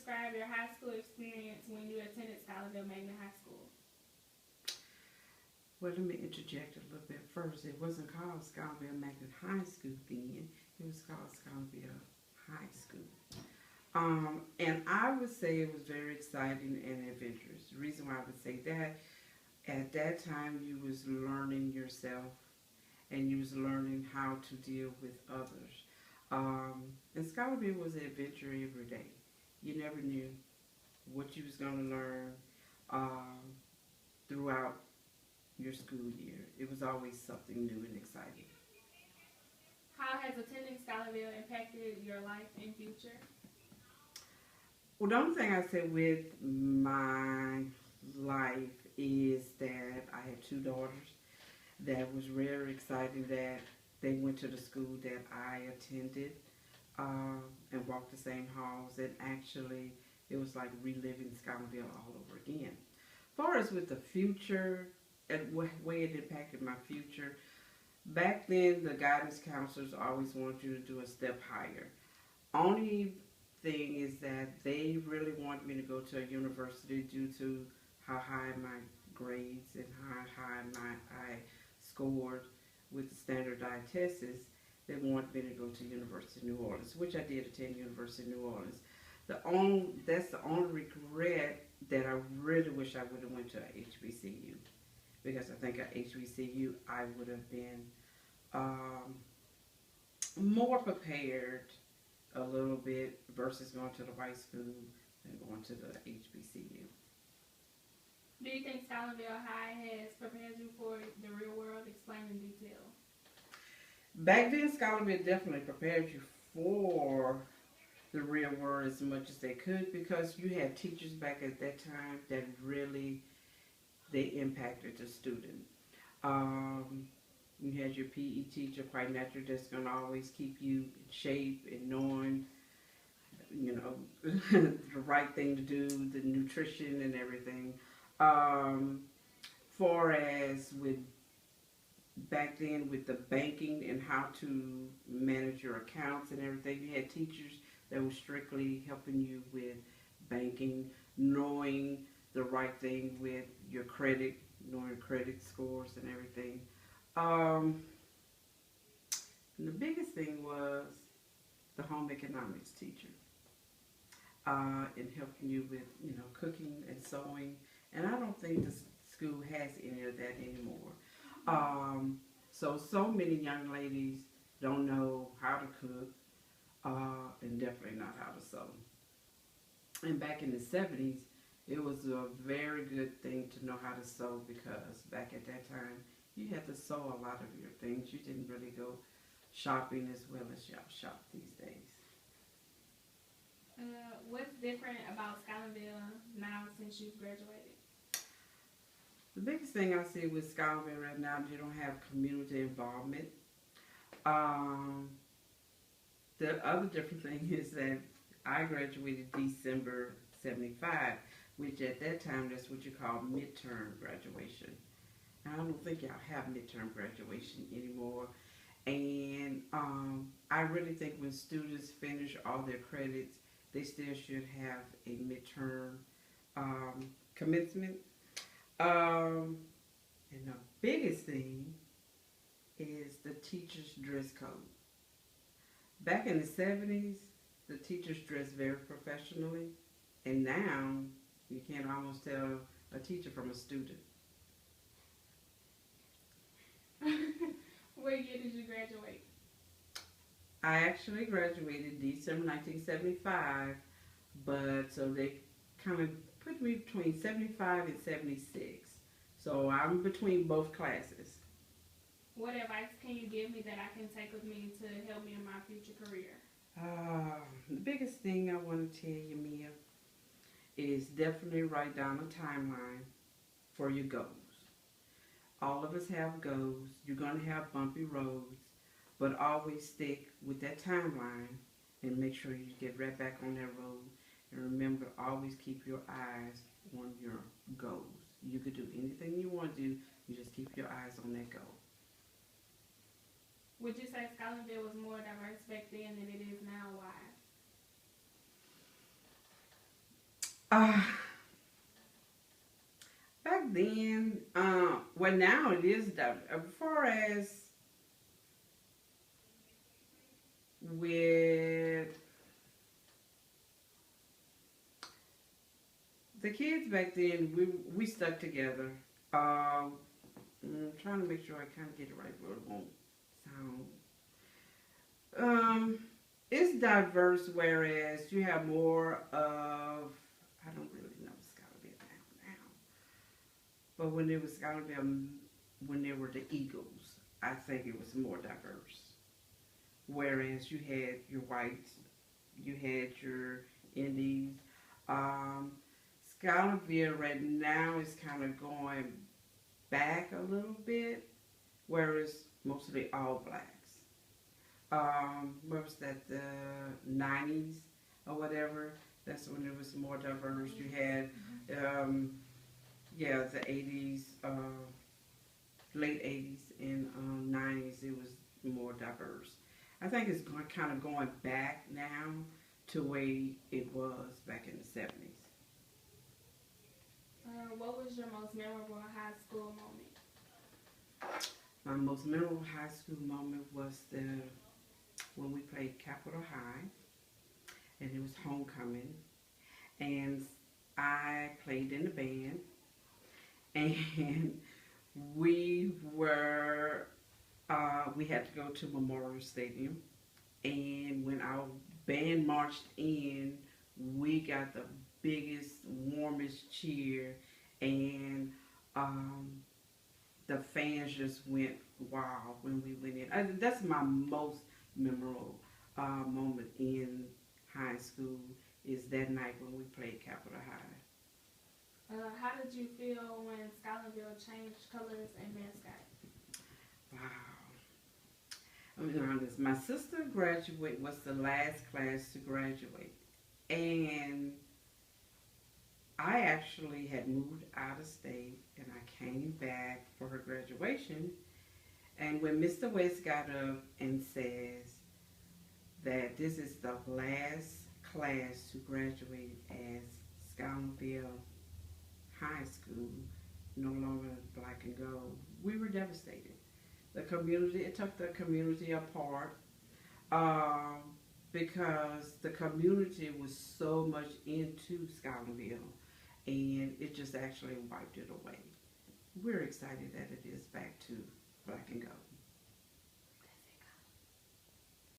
describe your high school experience when you attended Schuylerville Magnet High School? Well, let me interject a little bit first. It wasn't called Schuylerville Magnet High School then. It was called Schuylerville High School. And I would say it was very exciting and adventurous. The reason why I would say that, at that time you was learning yourself and you was learning how to deal with others. And Schuylerville was an adventure every day. You never knew what you was going to learn um, throughout your school year. It was always something new and exciting. How has attending Schuylerville impacted your life and future? Well, the only thing I say with my life is that I had two daughters that was very exciting that they went to the school that I attended and walked the same halls. And actually, it was like reliving Schuylerville all over again. As far as with the future and what way it impacted my future, back then the guidance counselors always wanted you to do a step higher. Only thing is that they really wanted me to go to a university due to how high my grades and how high I scored with the standardized tests. They wanted me to go to University of New Orleans, which I did attend University of New Orleans. That's the only regret that I really wish I would have went to a HBCU, because I think at HBCU I would have been um, more prepared a little bit versus going to the white school and going to the HBCU. Do you think Schuylerville High has prepared you for the real world? Explain in detail. Back then, Schuylerville definitely prepared you for the real world as much as they could, because you had teachers back at that time that really they impacted the student. Um, you had your PE teacher, quite naturally, that's gonna always keep you in shape and knowing, you know, the right thing to do, the nutrition and everything. Um, far as with back then with the banking and how to manage your accounts and everything, you had teachers that were strictly helping you with banking, knowing the right thing with your credit, knowing credit scores and everything. Um, and the biggest thing was the home economics teacher, in helping you with, you know, cooking and sewing. And I don't think the school has any of that anymore. So many young ladies don't know how to cook, and definitely not how to sew. And back in the 70s, it was a very good thing to know how to sew, because back at that time, you had to sew a lot of your things. You didn't really go shopping as well as y'all shop these days. What's different about Schuylerville now since you've graduated? The biggest thing I see with Schuylerville right now, you don't have community involvement. Um, the other different thing is that I graduated December 75, which at that time, that's what you call midterm graduation. I don't think y'all have midterm graduation anymore. And I really think when students finish all their credits, they still should have a midterm commencement. And the biggest thing is the teacher's dress code. Back in the 70s, the teachers dressed very professionally, and now you can't almost tell a teacher from a student. What year did you graduate? I actually graduated December 1975, but so they kind of put me between 75 and 76. So I'm between both classes. What advice can you give me that I can take with me to help me in my future career? The biggest thing I want to tell you, Mia, is definitely write down a timeline for your goals. All of us have goals. You're going to have bumpy roads, but always stick with that timeline and make sure you get right back on that road. And remember, always keep your eyes on your goals. You could do anything you want to do. You just keep your eyes on that goal. Would you say Schuylerville was more diverse back then than it is now? Why? Uh, Back then, well, now it is that. As far as with the kids back then, we stuck together. Um, I'm trying to make sure I kind of get it right, but it won't sound. Um, it's diverse, whereas you have more of. I don't really know Scotland now. But when it was Scotland, when there were the Eagles, I think it was more diverse. Whereas you had your whites, you had your Indies. Um, Scotlandville right now is kind of going back a little bit, whereas mostly all blacks. What was that, the 90s or whatever? That's when it was more diverse. You had, yeah, the 80s, late 80s and 90s, it was more diverse. I think it's kind of going back now to the way it was back in the 70s. What was your most memorable high school moment? My most memorable high school moment was when we played Capitol High, and it was homecoming, and I played in the band, and we were we had to go to Memorial Stadium, and when our band marched in, we got the biggest, warmest cheer, and um, the fans just went wild when we went in. That's my most memorable moment in high school is that night when we played Capitol High. How did you feel when Scotlandville changed colors and mascot? Wow. I'm be honest. My sister graduated was the last class to graduate, and I actually had moved out of state, and I came back for her graduation. And when Mr. West got up and says that this is the last class to graduate as Scotlandville High School, no longer black and gold, we were devastated. The community, it took the community apart um, because the community was so much into Scotlandville and it just actually wiped it away. We're excited that it is back to black and gold.